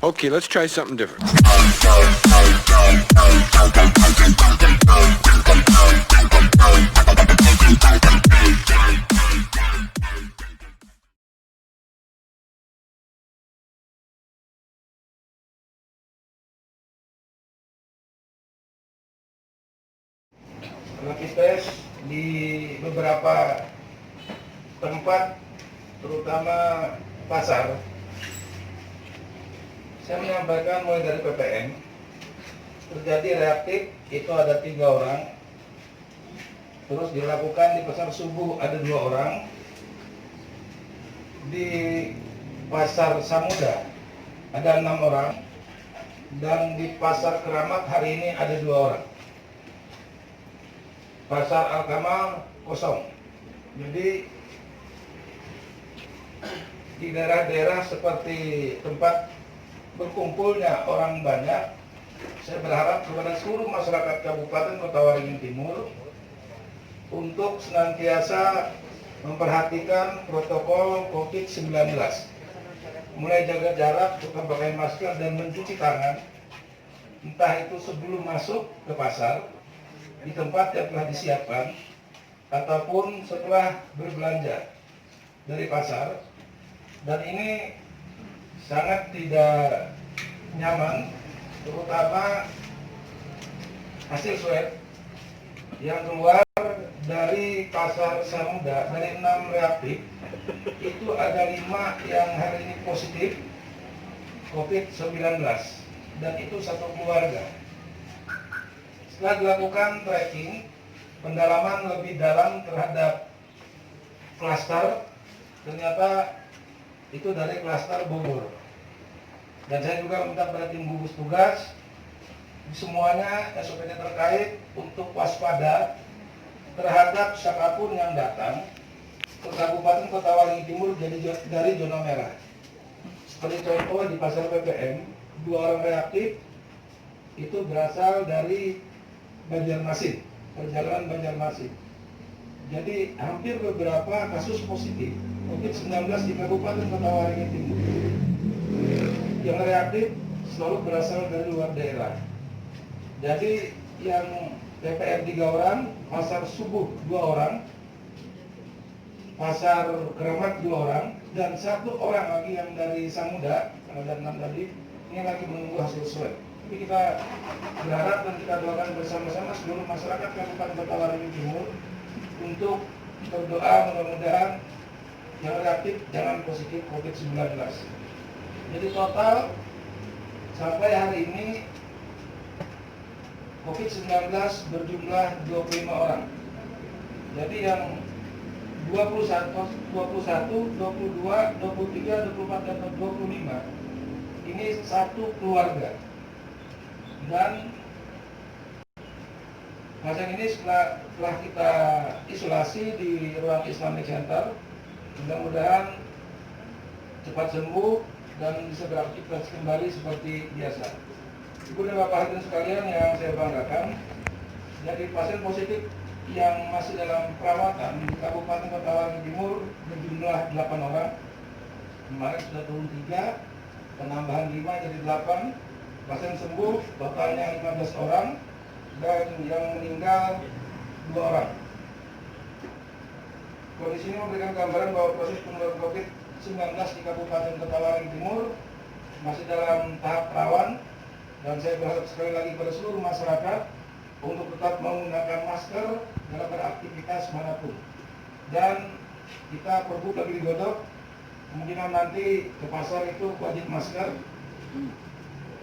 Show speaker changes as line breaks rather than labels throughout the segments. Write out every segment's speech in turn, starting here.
Okay, let's try something different.
Rapid test di beberapa tempat, terutama pasar. Saya menyampaikan mulai dari PPM, terjadi reaktif itu ada 3 orang, terus dilakukan di pasar Subuh ada 2 orang, di pasar Samuda ada 6 orang, dan di pasar Keramat hari ini ada 2 orang. Pasar Al-Kamal kosong. Jadi di daerah-daerah seperti tempat berkumpulnya orang banyak, saya berharap kepada seluruh masyarakat Kabupaten Kota Waringin Timur untuk senantiasa memperhatikan protokol COVID-19. Mulai jaga jarak, tetap pakai masker dan mencuci tangan, entah itu sebelum masuk ke pasar, di tempat yang telah disiapkan, ataupun setelah berbelanja dari pasar. Dan ini sangat tidak nyaman, terutama hasil swab yang keluar dari pasar Samuda, dari 6 reaktif, itu ada 5 yang hari ini positif COVID-19, dan itu satu keluarga. Setelah dilakukan tracking, pendalaman lebih dalam terhadap klaster, ternyata itu dari klaster Bogor. Dan saya juga minta pada tim gugus tugas, semuanya SOP-nya terkait untuk waspada terhadap siapapun yang datang ke Kabupaten Kota Waringin Timur dari zona merah. Seperti contoh di pasar PPM, 2 orang reaktif itu berasal dari Banjarmasin, perjalanan Banjarmasin. Jadi hampir beberapa kasus positif COVID-19 di Kabupaten Kota Waringin Timur yang reaktif selalu berasal dari luar daerah. Jadi yang PPR 3 orang, pasar Subuh 2 orang, pasar Keramat 2 orang, dan 1 orang lagi yang dari Samuda, ada 6 tadi, ini lagi menunggu hasil swab. Tapi kita berharap dan kita doakan bersama-sama seluruh masyarakat Kabupaten Kota Waringin Timur untuk berdoa mudah-mudahan yang reaktif jangan positif COVID-19. Jadi total sampai hari ini COVID-19 berjumlah 25 orang. Jadi yang 21, 22, 23, 24, dan 25 ini satu keluarga. Dan pasien ini setelah kita isolasi di ruang Islamic Center, mudah-mudahan cepat sembuh dan bisa beraktivitas kembali seperti biasa. Ibu dan Bapak hadirin sekalian yang saya banggakan, jadi pasien positif yang masih dalam perawatan di Kabupaten Kota Waringin Timur berjumlah 8 orang. Kemarin sudah turun 3, penambahan 5 jadi 8. Pasien sembuh totalnya 15 orang, dan yang meninggal 2 orang. Kondisi ini memberikan gambaran bahwa proses penularan COVID-19 di Kabupaten Kota Waringin Timur masih dalam tahap rawan, dan saya berharap sekali lagi pada seluruh masyarakat untuk tetap menggunakan masker dalam beraktivitas manapun. Dan kita perbu lagi digodok, kemungkinan nanti ke pasar itu wajib masker.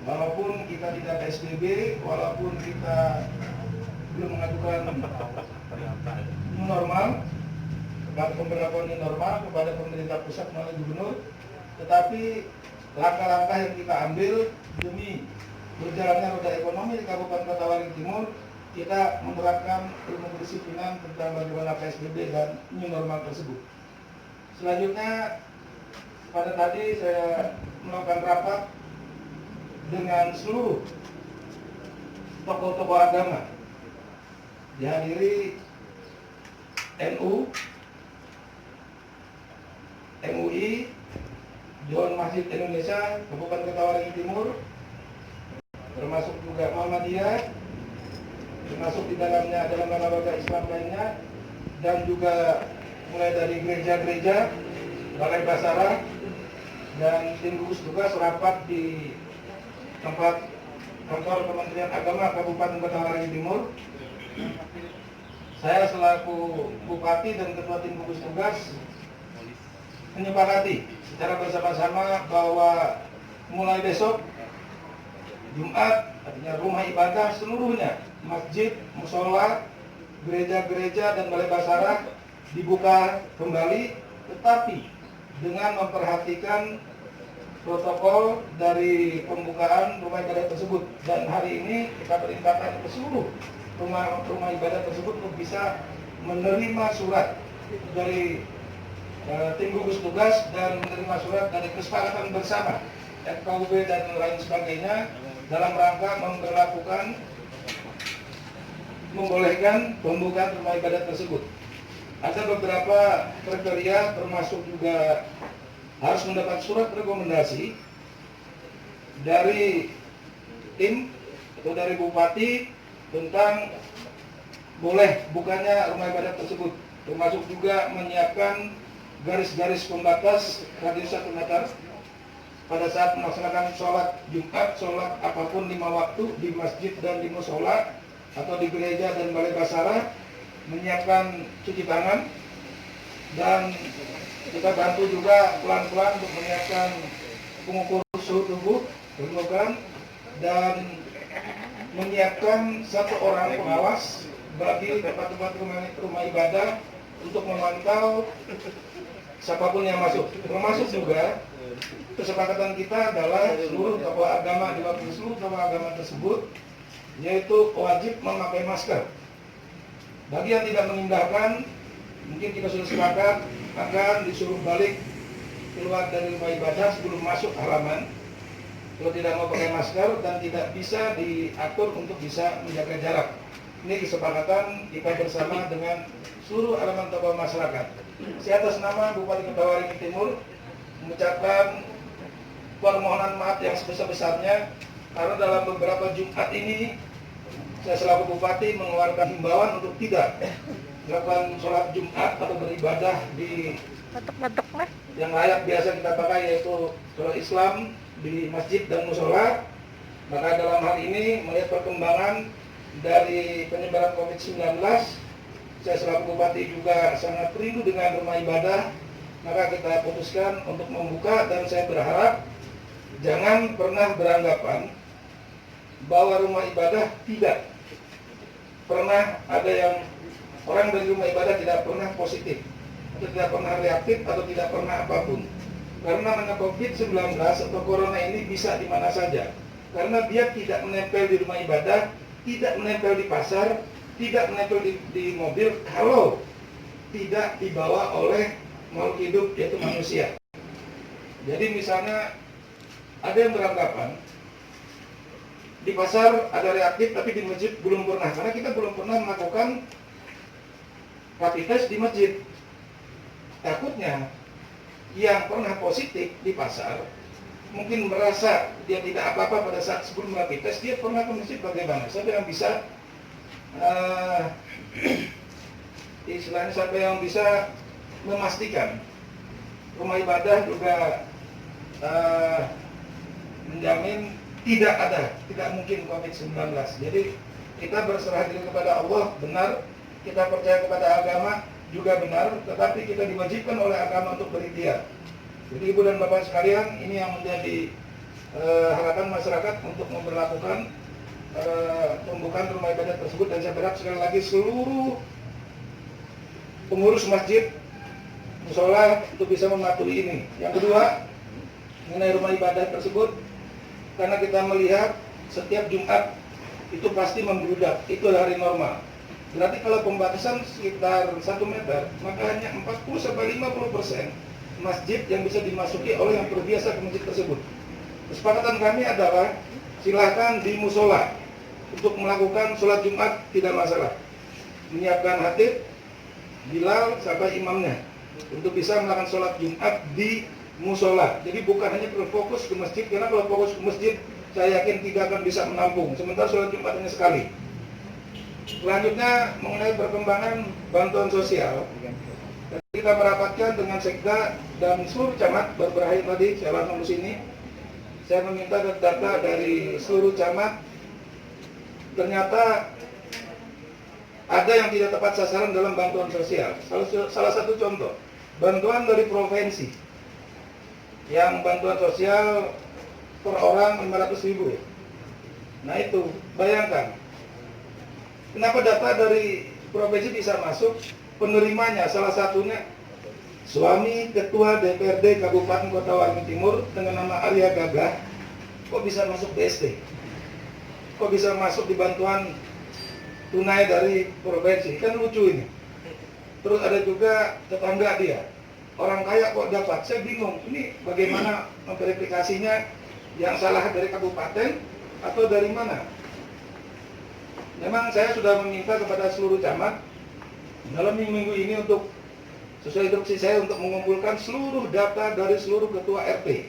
Walaupun kita tidak PSBB, walaupun kita belum mengajukan new normal, pemberlakuan new normal kepada pemerintah pusat melalui gubernur, tetapi langkah-langkah yang kita ambil demi berjalannya roda ekonomi di Kabupaten Kota Waringin Timur, kita menerapkan ilmu kedisiplinan tentang bagaimana PSBB dan new normal tersebut. Selanjutnya, pada tadi saya melakukan rapat dengan seluruh tokoh-tokoh agama, dihadiri NU, MUI, Dewan Masjid Indonesia Kabupaten Kota Timur, termasuk juga Muhammadiyah, termasuk di dalamnya adalah lembaga Islam lainnya, dan juga mulai dari gereja-gereja, balai basarah, dan tim gugus tugas rapat di tempat kantor Kementerian Agama Kabupaten Kota Timur. Saya selaku Bupati dan Ketua Tim Gugus Tugas menyepakati secara bersama-sama bahwa mulai besok Jumat, artinya rumah ibadah seluruhnya, masjid, musola, gereja-gereja dan balai basarah dibuka kembali, tetapi dengan memperhatikan protokol dari pembukaan rumah ibadah tersebut. Dan hari ini kita perintahkan ke seluruh rumah ibadah tersebut untuk bisa menerima surat dari tim gugus tugas dan menerima surat dari kesepakatan bersama FKUB dan lain sebagainya dalam rangka membolehkan pembukaan rumah ibadah tersebut. Ada beberapa kriteria, termasuk juga harus mendapat surat rekomendasi dari tim atau dari bupati tentang boleh bukanya rumah ibadah tersebut, termasuk juga menyiapkan garis-garis pembatas radius 1 meter pada saat melaksanakan sholat Jumat, sholat apapun 5 waktu di masjid dan di musola atau di gereja dan balai basarah, menyiapkan cuci tangan, dan kita bantu juga pelan-pelan untuk menyiapkan pengukur suhu tubuh permukaan, dan menyiapkan 1 orang pengawas bagi tempat-tempat rumah ibadah untuk memantau siapapun yang masuk. Termasuk juga kesepakatan kita adalah seluruh tokoh agama di waktu seluruh tokoh agama tersebut yaitu wajib memakai masker. Bagi yang tidak mengindahkan, mungkin kita sudah sepakat akan disuruh balik keluar dari rumah ibadah sebelum masuk halaman kalau tidak mau pakai masker dan tidak bisa diatur untuk bisa menjaga jarak. Ini kesepakatan kita bersama dengan seluruh elemen tokoh masyarakat. Saya atas nama Bupati Kota Waringin Timur mengucapkan permohonan maaf yang sebesar-besarnya karena dalam beberapa Jumat ini saya selaku Bupati mengeluarkan himbauan untuk tidak melakukan sholat Jumat atau beribadah di yang layak biasa kita pakai, yaitu sholat Islam di masjid dan musola. Maka dalam hal ini melihat perkembangan dari penyebaran COVID-19, saya selaku Bupati juga sangat rindu dengan rumah ibadah, maka kita putuskan untuk membuka. Dan saya berharap jangan pernah beranggapan bahwa rumah ibadah tidak pernah ada yang orang dari rumah ibadah tidak pernah positif atau tidak pernah reaktif atau tidak pernah apapun. Karena namanya COVID-19 atau Corona ini bisa di mana saja, karena dia tidak menempel di rumah ibadah, tidak menempel di pasar, tidak menempel di mobil kalau tidak dibawa oleh makhluk hidup yaitu manusia. Jadi misalnya ada yang beranggapan di pasar ada reaktif tapi di masjid belum pernah, karena kita belum pernah melakukan rapid test di masjid. Takutnya yang pernah positif di pasar mungkin merasa dia tidak apa-apa pada saat sebelum rapid test, dia pernah ke masjid bagaimana? Siapa yang bisa istilahnya siapa yang bisa memastikan? Rumah ibadah juga menjamin tidak mungkin COVID-19. Jadi kita berserah diri kepada Allah, benar, kita percaya kepada agama juga benar, tetapi kita diwajibkan oleh agama untuk berikhtiar. Jadi Ibu dan Bapak sekalian, ini yang menjadi harapan masyarakat untuk memperlakukan pembukaan rumah ibadah tersebut. Dan saya berharap sekali lagi seluruh pengurus masjid, musola untuk bisa mematuhi ini. Yang kedua, mengenai rumah ibadah tersebut, karena kita melihat setiap Jumat itu pasti membludak, itu hari normal. Berarti kalau pembatasan sekitar 1 meter, maka hanya 40-50% masjid yang bisa dimasuki oleh yang terbiasa ke masjid tersebut. Kesepakatan kami adalah silakan di musola untuk melakukan sholat Jumat tidak masalah. Menyiapkan khatib, bilal, sampai imamnya untuk bisa melakukan sholat Jumat di musola. Jadi bukan hanya fokus ke masjid, karena kalau fokus ke masjid saya yakin tidak akan bisa menampung. Sementara sholat Jumat hanya sekali. Selanjutnya mengenai perkembangan bantuan sosial, kita merapatkan dengan Sekda dan seluruh camat. Berakhir tadi saya langsung ke sini. Saya meminta data dari seluruh camat. Ternyata ada yang tidak tepat sasaran dalam bantuan sosial. Salah satu contoh, bantuan dari provinsi, yang bantuan sosial per orang 500.000. Nah itu, bayangkan, kenapa data dari provinsi bisa masuk, penerimanya salah satunya suami Ketua DPRD Kabupaten Kota Waringin Timur dengan nama Arya Gagah, kok bisa masuk BST? Kok bisa masuk di bantuan tunai dari provinsi? Kan lucu ini. Terus ada juga tetangga dia, orang kaya kok dapat. Saya bingung, ini bagaimana memverifikasinya, yang salah dari kabupaten atau dari mana? Memang saya sudah meminta kepada seluruh camat dalam minggu ini untuk sesuai instruksi saya untuk mengumpulkan seluruh data dari seluruh ketua RT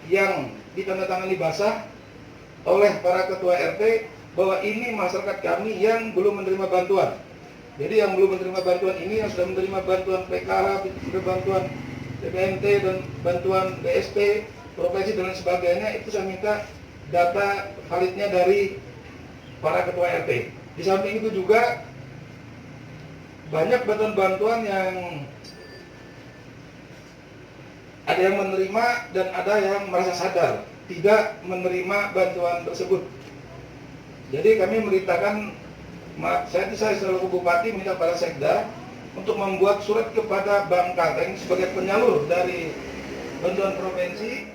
yang ditandatangani basah oleh para ketua RT bahwa ini masyarakat kami yang belum menerima bantuan. Jadi yang belum menerima bantuan ini, yang sudah menerima bantuan PKH, bantuan BPNT dan bantuan BSP, provinsi dan lain sebagainya, itu saya minta data validnya dari para ketua RT. Di samping itu juga banyak bantuan-bantuan yang ada yang menerima dan ada yang merasa sadar tidak menerima bantuan tersebut. Jadi kami merintahkan, saya selaku Bupati minta pada Sekda untuk membuat surat kepada Bank Kalteng sebagai penyalur dari bantuan provinsi